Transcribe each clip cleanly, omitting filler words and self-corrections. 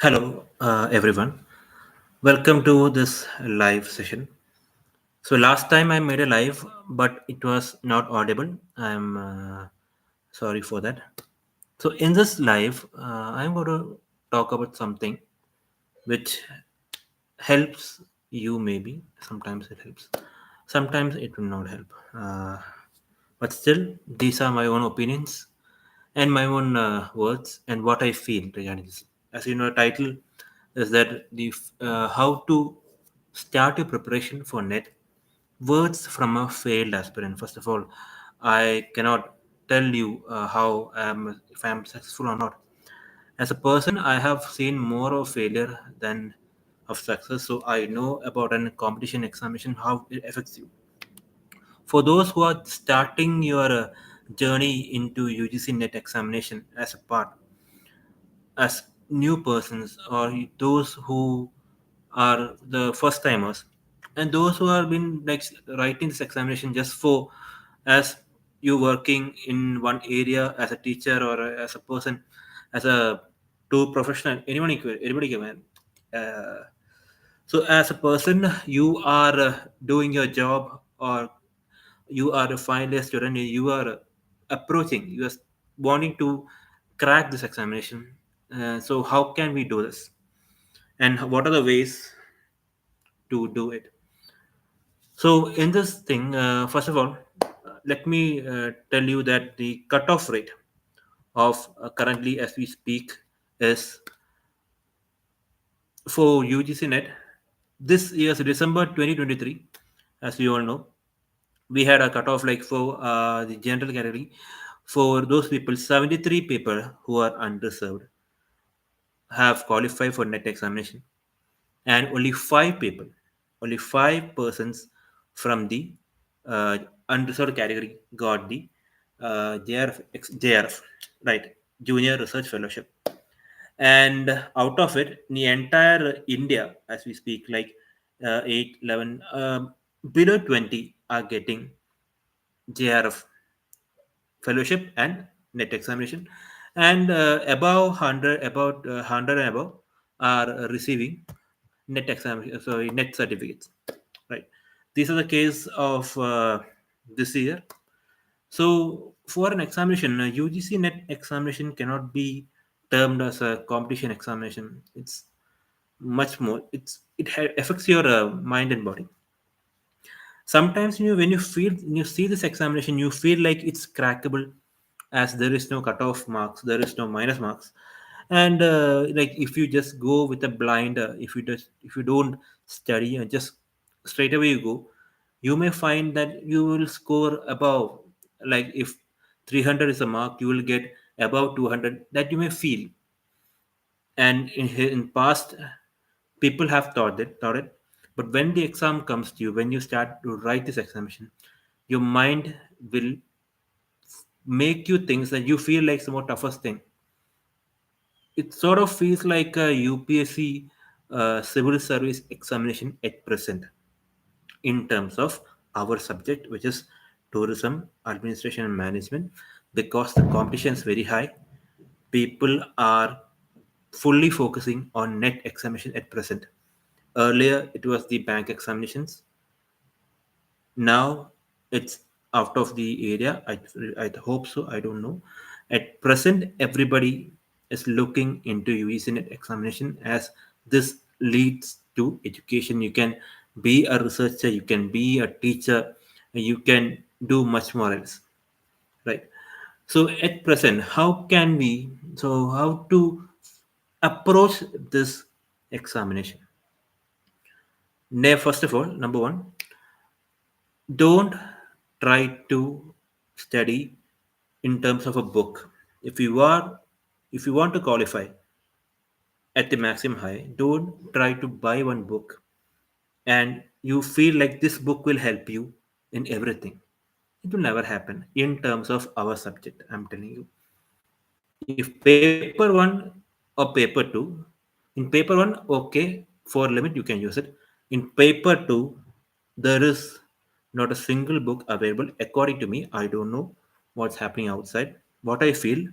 Hello, everyone. Welcome to this live session. So, last time I made a live, but it was not audible. I'm sorry for that. So, in this live, I'm going to talk about something which helps you, maybe. Sometimes it helps, sometimes it will not help. But still, these are my own opinions and my own words and what I feel regarding this. As you know, the title is that how to start your preparation for net. Words from a failed aspirant. First of all, I cannot tell you how if I am successful or not. As a person, I have seen more of failure than of success, so I know about an competition examination how it affects you. For those who are starting your journey into UGC net examination as a part, as new persons, or those who are the first timers, and those who have been like writing this examination just for as you working in one area as a teacher or as a person, as a two professional, anybody can. Uh, so as a person, you are doing your job, or you are a final year student, you are approaching, you are wanting to crack this examination. So how can we do this, and what are the ways to do it? So in this thing, first of all, let me tell you that the cutoff rate of currently as we speak is for UGC net this year's December 2023. As you all know, we had a cutoff like for the general category. For those people, 73 people who are underserved have qualified for net examination, and only five persons from the uh, underserved category got the JRF, right, Junior Research Fellowship. And out of it, the entire India, as we speak, like 8, 11, below 20 are getting JRF fellowship and net examination, and above 100, about 100 and above are receiving net exam, sorry, net certificates, right? These are the case of this year. So for an examination, UGC net examination cannot be termed as a competition examination. It's much more. Affects your mind and body. Sometimes when you see this examination, you feel like it's crackable, as there is no cutoff marks, there is no minus marks, and like if you just go with a blind, if you don't study and just straight away you go, you may find that you will score above, like if 300 is a mark, you will get above 200, that you may feel. And in past, people have thought it, but when the exam comes to you, when you start to write this examination, your mind will make you think that you feel like some more toughest thing. It sort of feels like a UPSC civil service examination at present, in terms of our subject, which is tourism, administration, and management, because the competition is very high. People are fully focusing on net examination at present. Earlier, it was the bank examinations. Now, it's out of the area. I hope so. I don't know. At present, everybody is looking into UEC net examination, as this leads to education. You can be a researcher, you can be a teacher, you can do much more else, right? So at present, how to approach this examination? First of all, number one, don't try to study in terms of a book. If you are, if you want to qualify at the maximum high, don't try to buy one book and you feel like this book will help you in everything. It will never happen in terms of our subject, I'm telling you. If paper one or paper two, in paper one, okay, for limit you can use it. In paper two, there is not a single book available. According to me, I don't know what's happening outside. What I feel,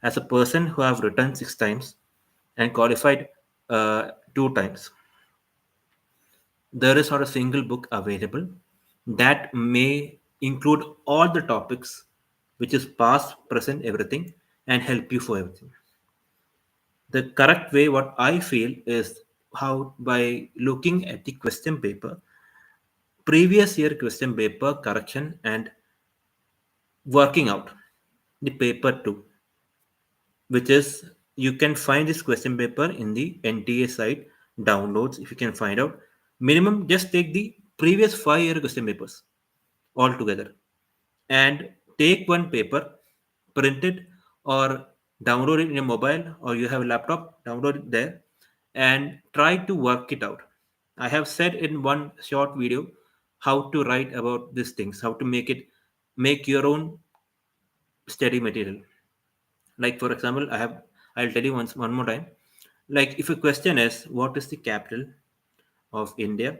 as a person who have written 6 times and qualified two times. There is not a single book available that may include all the topics, which is past, present, everything, and help you for everything. The correct way, what I feel, is how by looking at the question paper, previous year question paper correction, and working out the paper two, which is you can find this question paper in the NTA site downloads. If you can find out, minimum just take the previous 5 year question papers all together and take one paper, print it, or download it in a mobile, or you have a laptop, download it there, and try to work it out. I have said in one short video how to write about these things, how to make your own study material. Like for example, I'll tell you once one more time. Like if a question is what is the capital of India,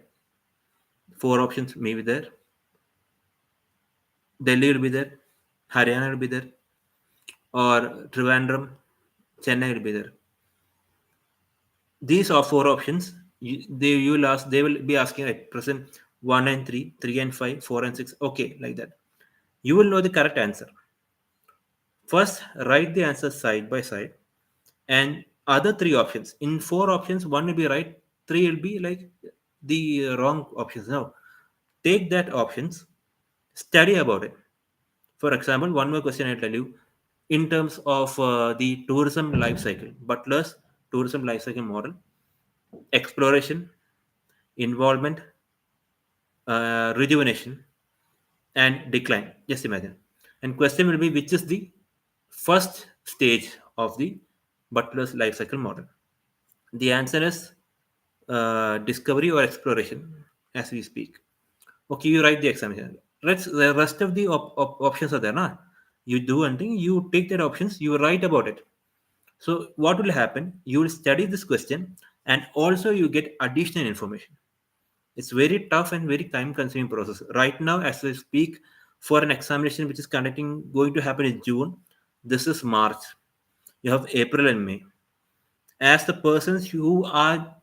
four options may be there. Delhi will be there, Haryana will be there, or Trivandrum, Chennai will be there. These are four options. They will be asking at present one and three, three and five, four and six. Okay, like that. You will know the correct answer. First, write the answer side by side, and other three options. In four options, one will be right, three will be like the wrong options. Now, take that options, study about it. For example, one more question I tell you in terms of the tourism life cycle, Butler's tourism life cycle model, exploration, involvement, rejuvenation, and decline. Just imagine. And question will be which is the first stage of the Butler's life cycle model? The answer is discovery or exploration as we speak. Okay, you write the examination. The rest of the options are there, na? You do one thing, you take that options, you write about it. So what will happen? You will study this question, and also you get additional information. It's very tough and very time-consuming process. Right now, as I speak, for an examination which is going to happen in June, this is March. You have April and May. As the persons who are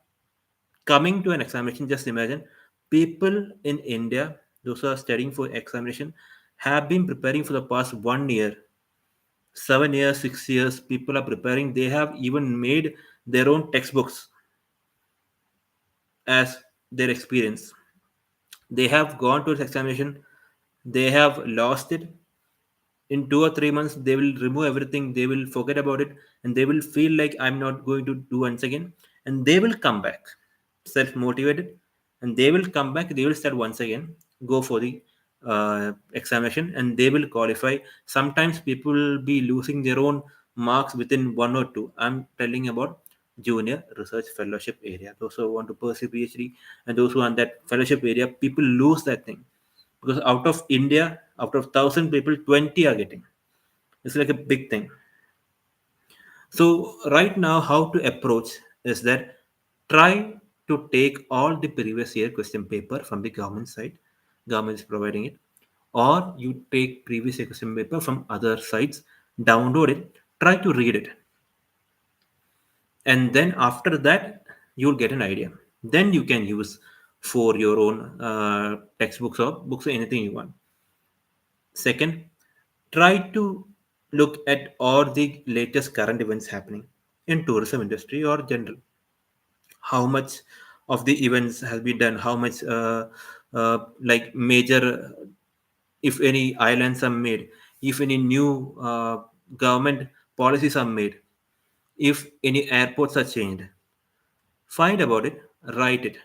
coming to an examination, just imagine people in India, those who are studying for examination, have been preparing for the past 1 year, 7 years, 6 years. People are preparing. They have even made their own textbooks as their experience. They have gone to this examination, they have lost it. In 2 or 3 months they will remove everything, they will forget about it, and they will feel like I'm not going to do once again, and they will come back self motivated, and they will come back, they will start once again, go for the examination, and they will qualify. Sometimes people will be losing their own marks within 1 or 2. I'm telling about junior research fellowship area, those who want to pursue PhD, and those who are in that fellowship area, people lose that thing because out of India, out of 1,000 people, 20 are getting. It's like a big thing. So right now, how to approach is that try to take all the previous year question paper from the government side. Government is providing it, or you take previous year question paper from other sites, download it, try to read it, and then after that you'll get an idea. Then you can use for your own textbooks or books or anything you want. Second, try to look at all the latest current events happening in tourism industry or general. How much of the events has been done? How much like major, if any islands are made, if any new government policies are made, if any airports are changed. Find about it, write it.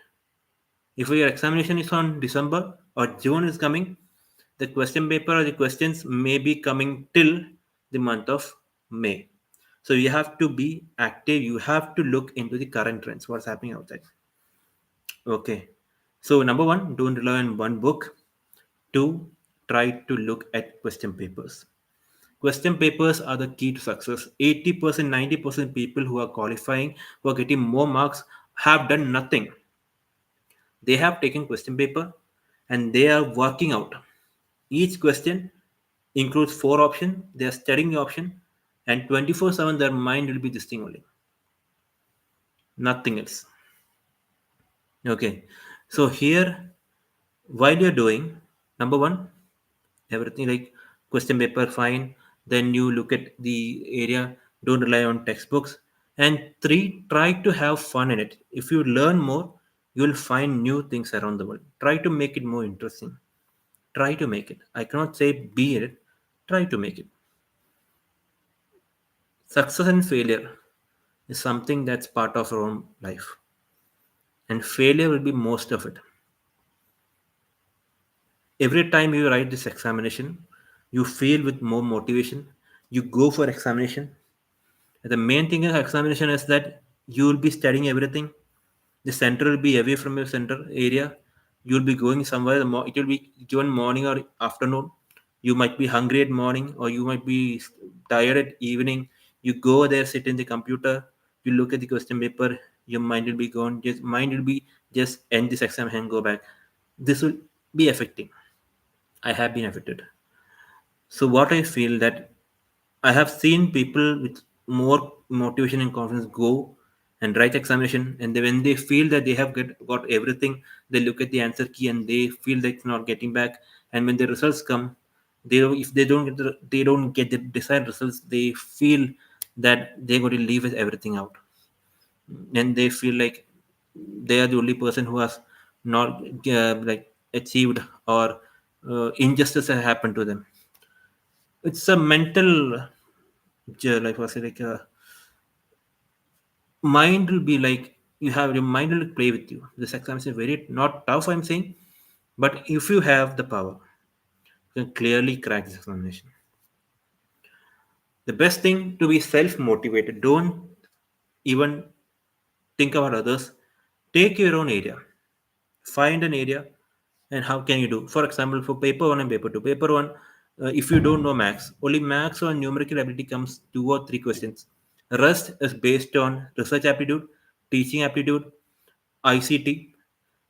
If your examination is on December or June is coming, the question paper or the questions may be coming till the month of May. So you have to be active. You have to look into the current trends, what's happening outside. Okay. So number one, don't rely on one book. Two, try to look at question papers. Question papers are the key to success. 80%, 90% people who are qualifying, who are getting more marks, have done nothing. They have taken question paper and they are working out. Each question includes four options. They are studying the option, and 24/7 their mind will be this thing only. nothing else. Okay, so here, while you're doing, number one, everything like question paper, fine. Then you look at the area, don't rely on textbooks. And three, try to have fun in it. If you learn more, you'll find new things around the world. Try to make it more interesting. Try to make it. I cannot say be in it. Try to make it. Success and failure is something that's part of our own life, and failure will be most of it. Every time you write this examination, you feel with more motivation. You go for examination. The main thing of examination is that you will be studying everything. The center will be away from your center area. You will be going somewhere. It will be given morning or afternoon. You might be hungry at morning, or you might be tired at evening. You go there, sit in the computer. You look at the question paper. Your mind will be gone. Just mind will be just end this examination and go back. This will be affecting. I have been affected. So what I feel that I have seen people with more motivation and confidence go and write examination, and when they feel that they have got everything, they look at the answer key and they feel that it's not getting back. And when the results come, if they don't get the desired results, they feel that they're going to leave with everything out, and they feel like they are the only person who has not like achieved, or injustice has happened to them. It's a mental like was it like mind will be like, you have your mind will play with you. This examination is very not tough, I'm saying, but if you have the power, you can clearly crack this examination. The best thing to be self motivated. Don't even think about others. Take your own area. Find an area, and how can you do? For example, for paper one and paper two. Paper one, if you don't know max, only max or numerical ability comes 2 or 3 questions. Rest is based on research aptitude, teaching aptitude, ICT,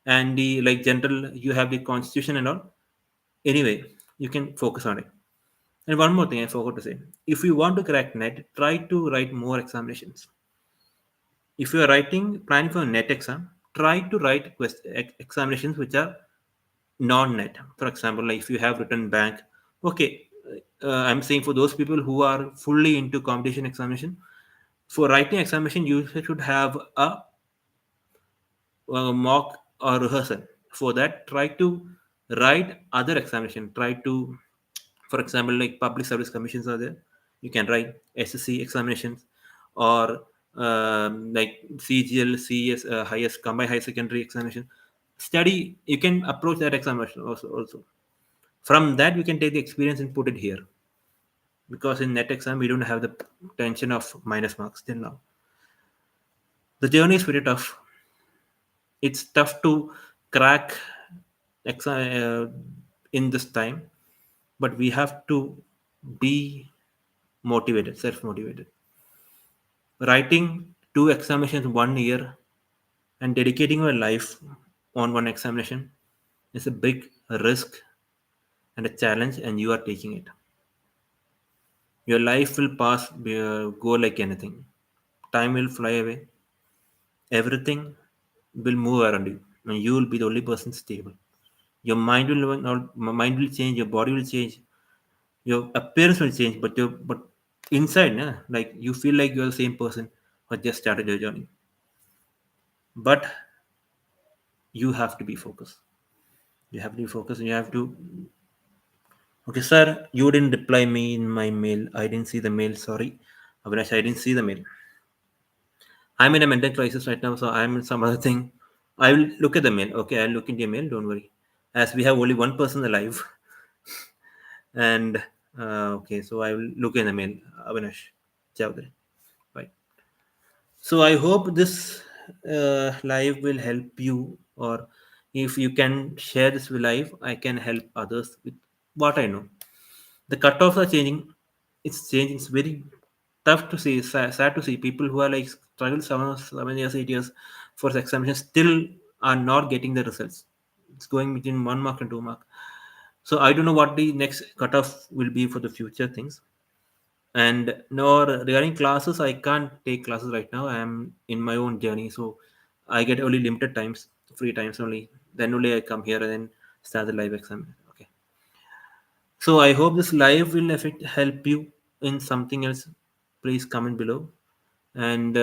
and the like general. You have the constitution and all. Anyway, you can focus on it. And one more thing I forgot to say: if you want to crack net, try to write more examinations. If you are writing planning for a net exam, try to write examinations which are non-net. For example, like if you have written bank, okay, I'm saying for those people who are fully into competition examination, for writing examination, you should have a mock or rehearsal. For that, try to write other examination. Try to, for example, like public service commissions are there. You can write SSC examinations, or like CGL, CS, highest combined high secondary examination. Study. You can approach that examination also. From that, we can take the experience and put it here, because in net exam we don't have the tension of minus marks till now. The journey is very tough. It's tough to crack in this time, but we have to be motivated, self motivated. Writing 2 examinations 1 year and dedicating your life on one examination is a big risk and a challenge, and you are taking it. Your life will go like anything. Time will fly away. Everything will move around you, and you will be the only person stable. Your mind will change, your body will change, your appearance will change, but inside, nah, like you feel like you're the same person who just started your journey. But you have to be focused. You have to be focused, and you have to. Okay, sir, you didn't reply me in my mail. I didn't see the mail. Sorry, Avinash, I didn't see the mail. I'm in a mental crisis right now, so I'm in some other thing. I will look at the mail. Okay, I'll look into your mail. Don't worry. As we have only one person alive, and okay, so I will look in the mail. Avinash Chowdhury. Right. So I hope this live will help you, or if you can share this live, I can help others with what I know. The cutoffs are changing. It's changing. It's very tough to see. Sad to see people who are like struggle 7 years, 8 years for the examination still are not getting the results. It's going between 1 mark and 2 mark. So I don't know what the next cutoff will be for the future things. And nor regarding classes, I can't take classes right now. I am in my own journey, so I get only limited times, free times only. Then only I come here and then start the live exam. Okay, so I hope this live will affect help you in something else. Please comment below, and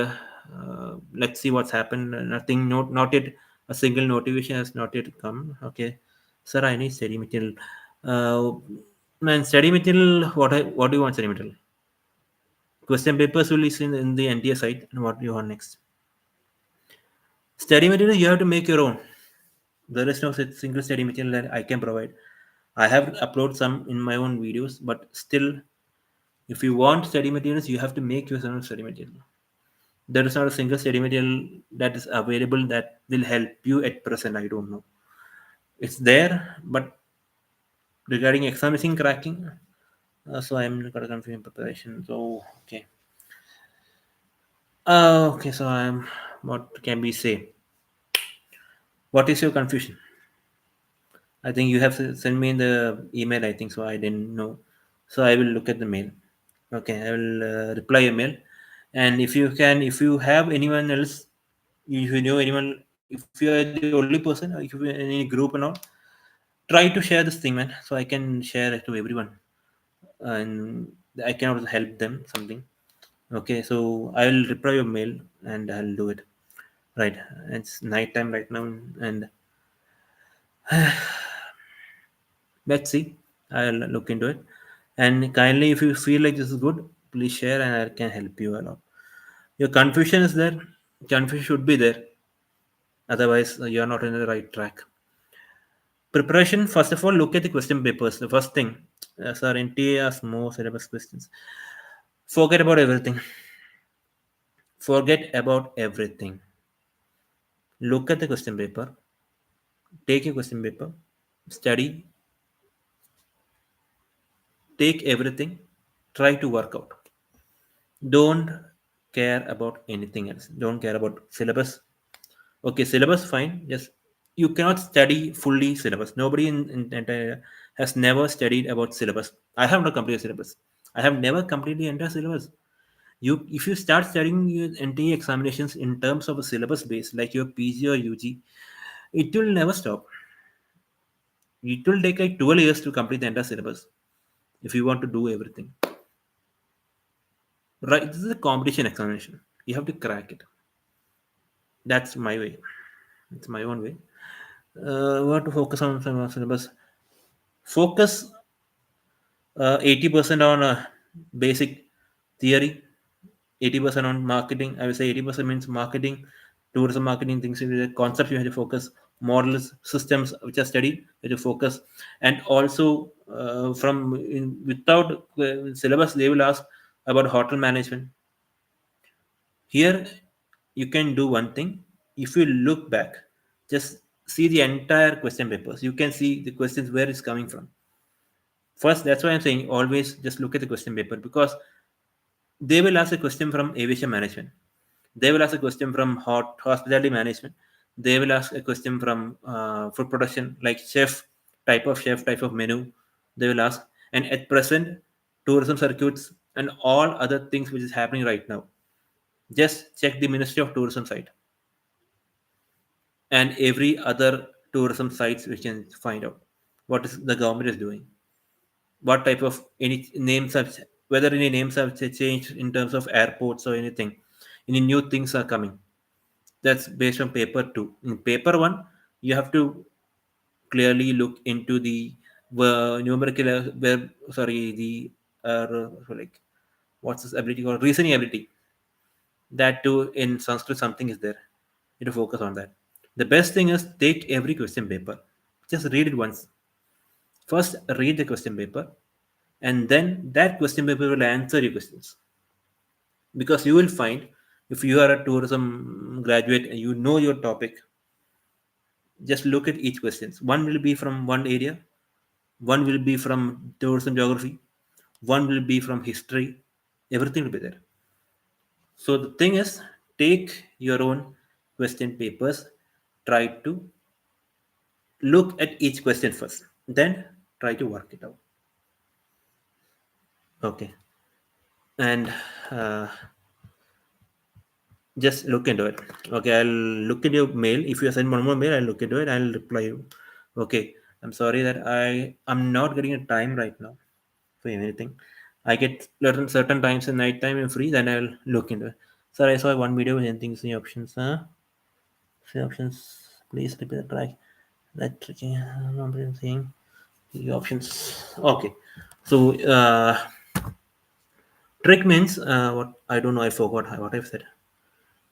let's see what's happened. Nothing, not yet a single notification has not yet come. Okay, sir, I need study material. uh, Man, study material, what do you want? Study material, question papers will be in the NTA site, and what do you want next? Study material you have to make your own. There is no such single study material that I can provide. I have uploaded some in my own videos, but still, if you want study materials, you have to make your own study material. There is not a single study material that is available that will help you at present. I don't know. It's there, but regarding examination cracking, so I'm got a confusion preparation. So okay, okay. So I'm. What can we say? What is your confusion? I think you have sent me in the email. I think so. I didn't know, so I will look at the mail. Okay, I will reply your mail, and if you can, if you have anyone else, if you know anyone, if you are the only person, or if you are in any group and all, try to share this thing, man, so I can share it to everyone, and I can also help them something. Okay, so I will reply your mail and I'll do it. Right, it's night time right now, and let's see. I'll look into it. And kindly, if you feel like this is good, please share and I can help you a lot. Your confusion is there. Confusion should be there. Otherwise, you're not in the right track. Preparation, first of all, look at the question papers. The first thing, sir, NTA asks more syllabus questions. Forget about everything. Forget about everything. Look at the question paper. Take your question paper. Study. Take everything. Try to work out. Don't care about anything else. Don't care about syllabus. Okay, syllabus fine. Just you cannot study fully syllabus. Nobody in entire has never studied about syllabus. I have not completed syllabus. I have never completed the entire syllabus. You, if you start studying your entire examinations in terms of a syllabus base like your PG or UG, it will never stop. It will take like 12 years to complete the entire syllabus if you want to do everything. Right, this is a competition examination. You have to crack it. That's my way. It's my own way. We have to focus on some syllabus. Focus 80% on basic theory, 80% on marketing. I would say 80% means marketing, tourism marketing, things, the concepts you have to focus, models, systems which are studied, you have to focus. And also, without syllabus, they will ask about hotel management. Here, you can do one thing. If you look back, just see the entire question papers. You can see the questions where it's coming from. First, that's why I'm saying always just look at the question paper, because they will ask a question from aviation management. They will ask a question from hospitality management. They will ask a question from food production, like chef, type of menu. They will ask. And at present, tourism circuits and all other things which is happening right now. Just check the Ministry of Tourism site and every other tourism sites which can find out what is the government is doing, what type of any names have, whether any names have changed in terms of airports or anything, any new things are coming. That's based on paper 2. In paper 1, you have to clearly look into the numerical sorry, the like, what's this ability called, reasoning ability. That too, in Sanskrit something is there. You have to focus on that. The best thing is take every question paper, just read it once. First read the question paper, and then that question paper will answer your questions. Because you will find, if you are a tourism graduate and you know your topic, just look at each questions. One will be from one area, one will be from tourism geography, one will be from history. Everything will be there. So the thing is, take your own question papers, try to look at each question first, then try to work it out. Okay. and uh, just look into it. Okay, I'll look at your mail. If you send one more mail, I'll look into it. I'll reply you. Okay, I'm sorry that I'm not getting a time right now for anything. I get certain times in night time and free. Then I'll look into it. Sir, I saw one video with anything. See options. Huh? See options. Please repeat the track. That tricking. I'm seeing the options. Okay. So trick means what I don't know. I forgot what I've said.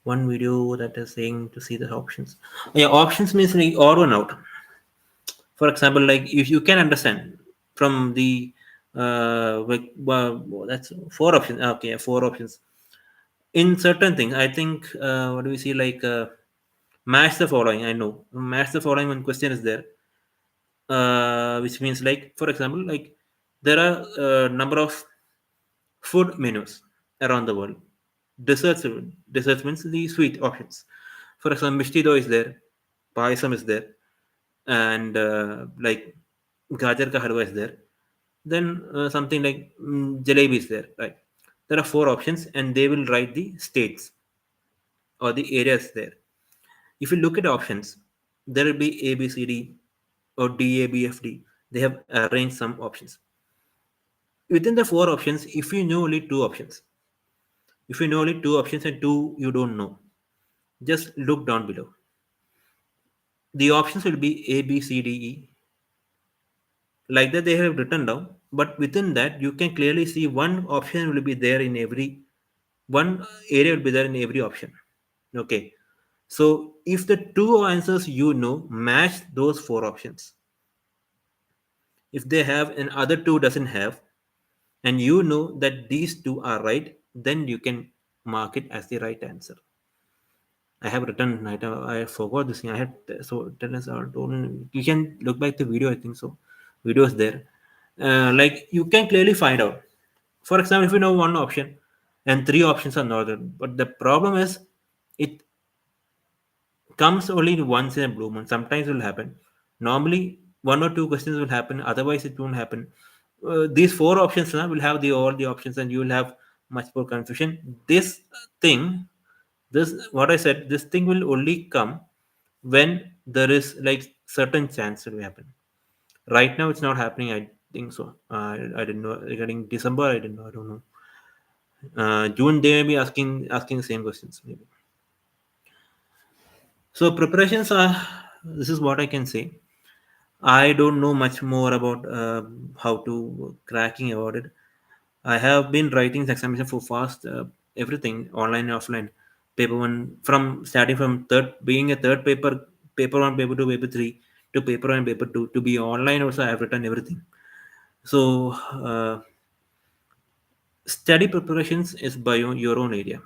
One video that is saying to see the options. Yeah, options means like odd one out. For example, like if you can understand from the that's four options. Okay, four options in certain things. I think what do we see like match the following. I know match the following when question is there, which means like for example, like there are number of food menus around the world. Desserts, desserts means the sweet options. For example, mishti dough is there, payasam is there, and like gajar ka halwa is there. Then something like jalebi is there, right? There are four options, and they will write the states or the areas there. If you look at options, there will be A, B, C, D, or D, A, B, F, D. They have arranged some options. Within the four options, if you know only two options, if you know only two options and two you don't know, just look down below. The options will be A, B, C, D, E. Like that, they have written down. But within that, you can clearly see one option will be there in every one area will be there in every option. Okay. So if the two answers you know match those four options, if they have and other two doesn't have, and you know that these two are right, then you can mark it as the right answer. I have written. I forgot this thing. I had so tell us. You can look back the video. I think so. Video is there. Like you can clearly find out. For example, if you know one option and three options are not there, but the problem is it comes only once in a blue moon. Sometimes it will happen. Normally, one or two questions will happen. Otherwise, it won't happen. These four options will have the all the options, and you will have much more confusion. This thing, this what I said, this thing will only come when there is like certain chance it will happen. Right now, it's not happening. I think so. I didn't know regarding December. I didn't know. I don't know. June they may be asking the same questions maybe. So preparations are. This is what I can say. I don't know much more about how to cracking about it. I have been writing examination for fast everything online and offline. Paper one from starting from third being a third paper one, paper two, paper three to paper one, paper two to be online. Also, I have written everything. So study preparations is by your own area.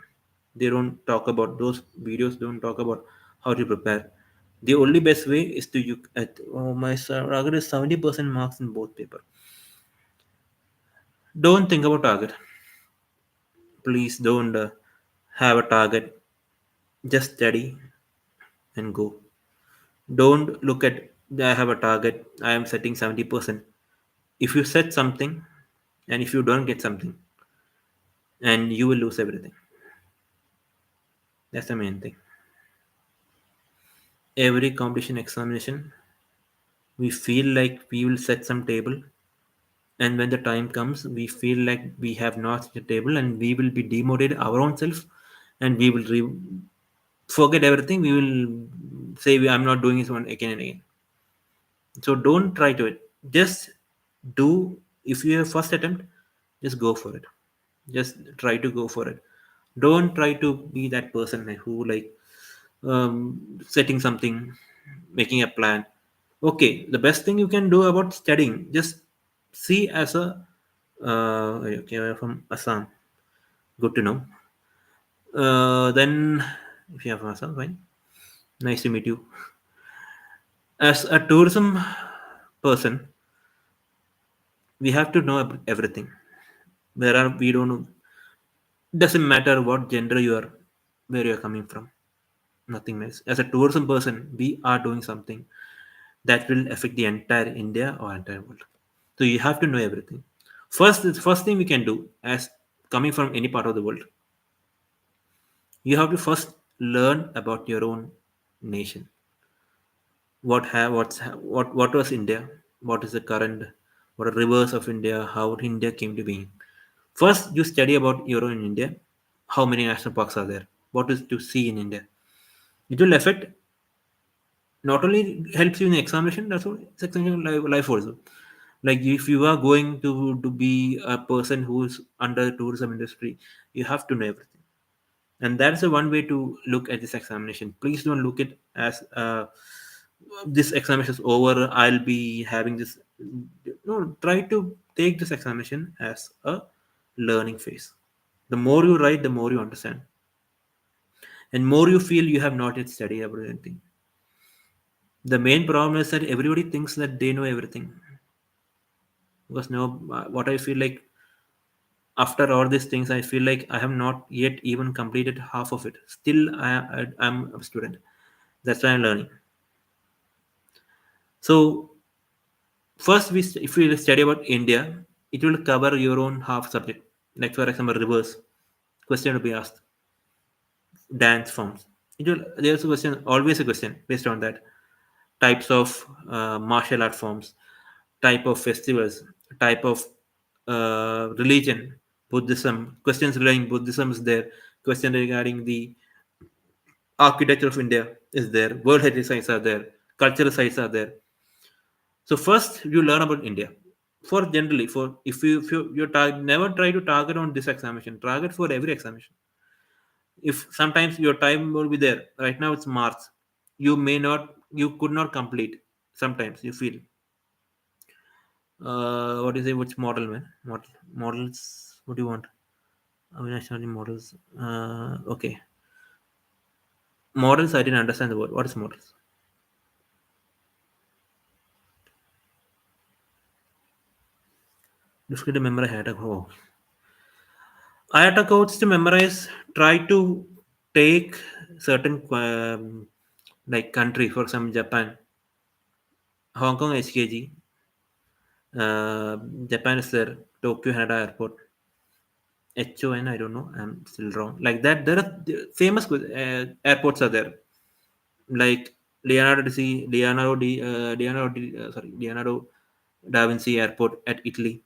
They don't talk about those videos. Don't talk about how to prepare. The only best way is to you at my target is 70% marks in both paper. Don't think about target. Please don't have a target. Just study and go. Don't look at I have a target. I am setting 70%. If you set something and if you don't get something, and you will lose everything. That's the main thing. Every competition examination, we feel like we will set some table, and when the time comes, we feel like we have not set a table, and we will be demotivated our own self, and we will forget everything. We will say, I'm not doing this one again and again. So don't try to it. Just do. If you have first attempt, just go for it. Just try to go for it. Don't try to be that person who like setting something, making a plan. Okay, the best thing you can do about studying, just see as a okay, I'm from Assam. Good to know. Then if you have from Assam, fine. Nice to meet you. As a tourism person, we have to know everything. There are we don't know. Doesn't matter what gender you are, where you are coming from. Nothing else. As a tourism person, we are doing something that will affect the entire India or entire world. So you have to know everything. First thing we can do as coming from any part of the world, you have to first learn about your own nation. What was India? What is the current? What are rivers of India? How India came to be? First, you study about your own India. How many national parks are there? What is to see in India? It will affect, not only helps you in the examination, that's all, it's examination life also. Like if you are going to be a person who is under tourism industry, you have to know everything. And that's the one way to look at this examination. Please don't look it as this examination is over, I'll be having this. No, try to take this examination as a learning phase. The more you write, the more you understand, and more you feel you have not yet studied about anything. The main problem is that everybody thinks that they know everything. Because no, what I feel like, after all these things, I feel like I have not yet even completed half of it. Still, I'm a student. That's why I'm learning. So first, if we study about India, it will cover your own half subject. Like for example, rivers. Question will be asked. Dance forms. There's a question, always a question based on that. Types of martial art forms, type of festivals, type of religion, Buddhism. Questions regarding Buddhism is there. Question regarding the architecture of India is there. World heritage sites are there. Cultural sites are there. So first you learn about India. For generally, for if you never try to target on this examination, target for every examination. If sometimes your time will be there, right now it's March, you could not complete. Sometimes you feel, what is it? Which model, man? Models. What do you want? Nationality models. Okay, models. I didn't understand the word. What is models? Difficult to memorize. I had a coach to memorize. Try to take certain like country, for example, Japan, Hong Kong, HKG, uh, Japan is there, Tokyo Haneda Airport, HON. I don't know. I'm still wrong. Like that, there are famous airports are there, like Leonardo da Vinci Airport at Italy,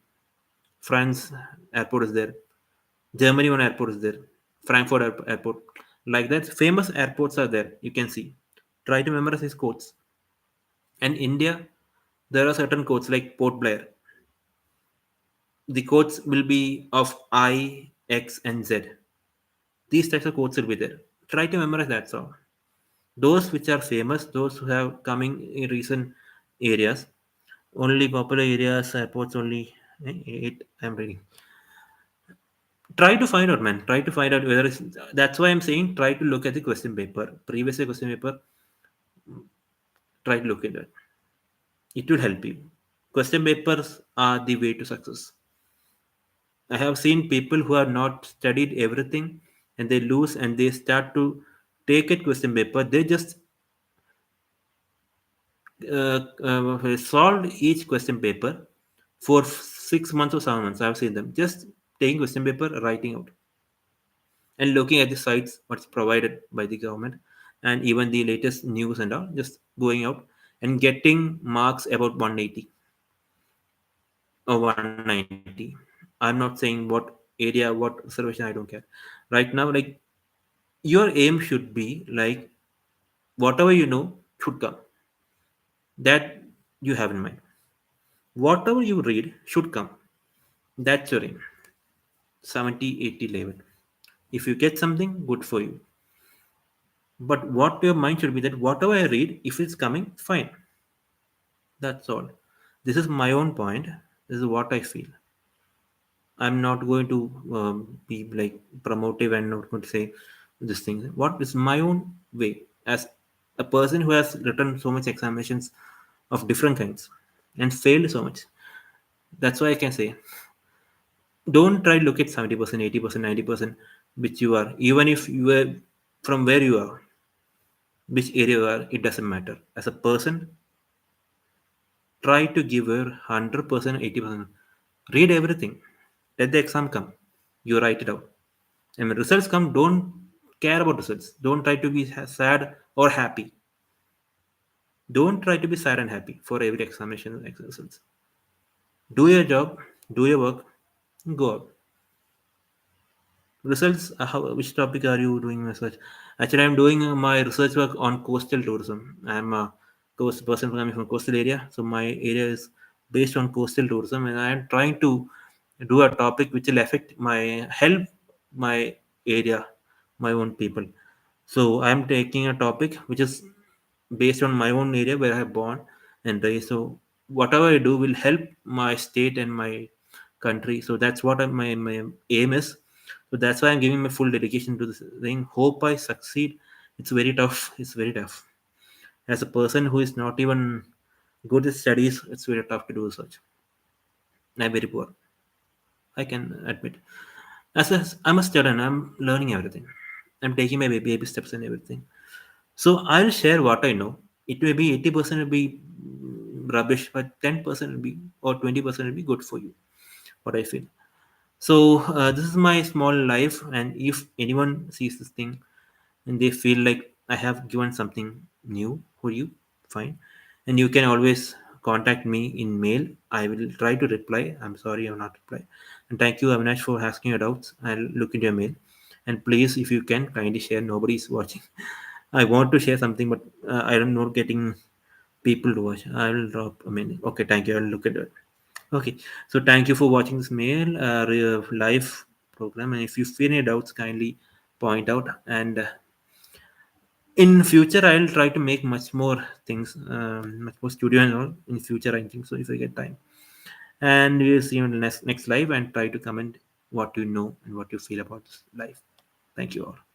France Airport is there, Germany one airport is there, Frankfurt Airport. Like that, famous airports are there. You can see. Try to memorize these codes. And India, there are certain codes like Port Blair. The codes will be of I, X, and Z. These types of codes will be there. Try to memorize that song. Those which are famous, those who have coming in recent areas, only popular areas, airports only. Eight, I'm reading. Try to find out, man. Try to find out whether it's. That's why I'm saying try to look at the question paper. Previous year question paper. Try to look at that. It will help you. Question papers are the way to success. I have seen people who have not studied everything and they lose and they start to take a question paper. They just solved each question paper for 6 months or 7 months. I've seen them just taking question paper, writing out, and looking at the sites what's provided by the government and even the latest news and all, just going out and getting marks about 180 or 190. I'm not saying what area, what reservation, I don't care. Right now, like, your aim should be like whatever you know should come. That you have in mind. Whatever you read should come. That's your aim. 70, 80 level. If you get something, good for you. But what your mind should be that whatever I read, if it's coming, fine. That's all. This is my own point. This is what I feel. I'm not going to be like promotive and not going to say this thing. What is my own way as a person who has written so much examinations of different kinds and failed so much. That's why I can say, don't try to look at 70%, 80%, 90%, which you are. Even if you are from where you are, which area you are, it doesn't matter. As a person, try to give your 100%, 80%. Read everything. Let the exam come. You write it out. And when results come, don't care about results. Don't try to be sad or happy. Don't try to be sad and happy for every examination results. Do your job, do your work, go out. Results, which topic are you doing research? Actually, I'm doing my research work on coastal tourism. I'm a coast person coming from coastal area, so my area is based on coastal tourism, and I'm trying to do a topic which will affect my help my area, my own people. So I'm taking a topic which is based on my own area where I have born and raised. So whatever I do will help my state and my country. So that's what my aim is. So that's why I'm giving my full dedication to this thing. Hope I succeed. It's very tough. It's very tough. As a person who is not even good at studies, it's very tough to do research. I'm very poor. I can admit. I'm a student, I'm learning everything. I'm taking my baby steps and everything. So I'll share what I know. It may be 80% will be rubbish, but 10% will be or 20% will be good for you. What I feel. So this is my small life, and if anyone sees this thing and they feel like I have given something new for you, fine. And you can always contact me in mail. I will try to reply. I'm sorry I will not reply. And thank you, Avinash, for asking your doubts. I'll look into your mail. And please, if you can, kindly share. Nobody's watching. I want to share something, but I am not getting people to watch. I will drop a mail. Okay, thank you. I'll look at it. Okay, so thank you for watching this mail live program. And if you feel any doubts, kindly point out. And in future, I'll try to make much more things, much more studio and all in future. I think so if I get time. And we'll see you in the next live and try to comment what you know and what you feel about this live. Thank you all.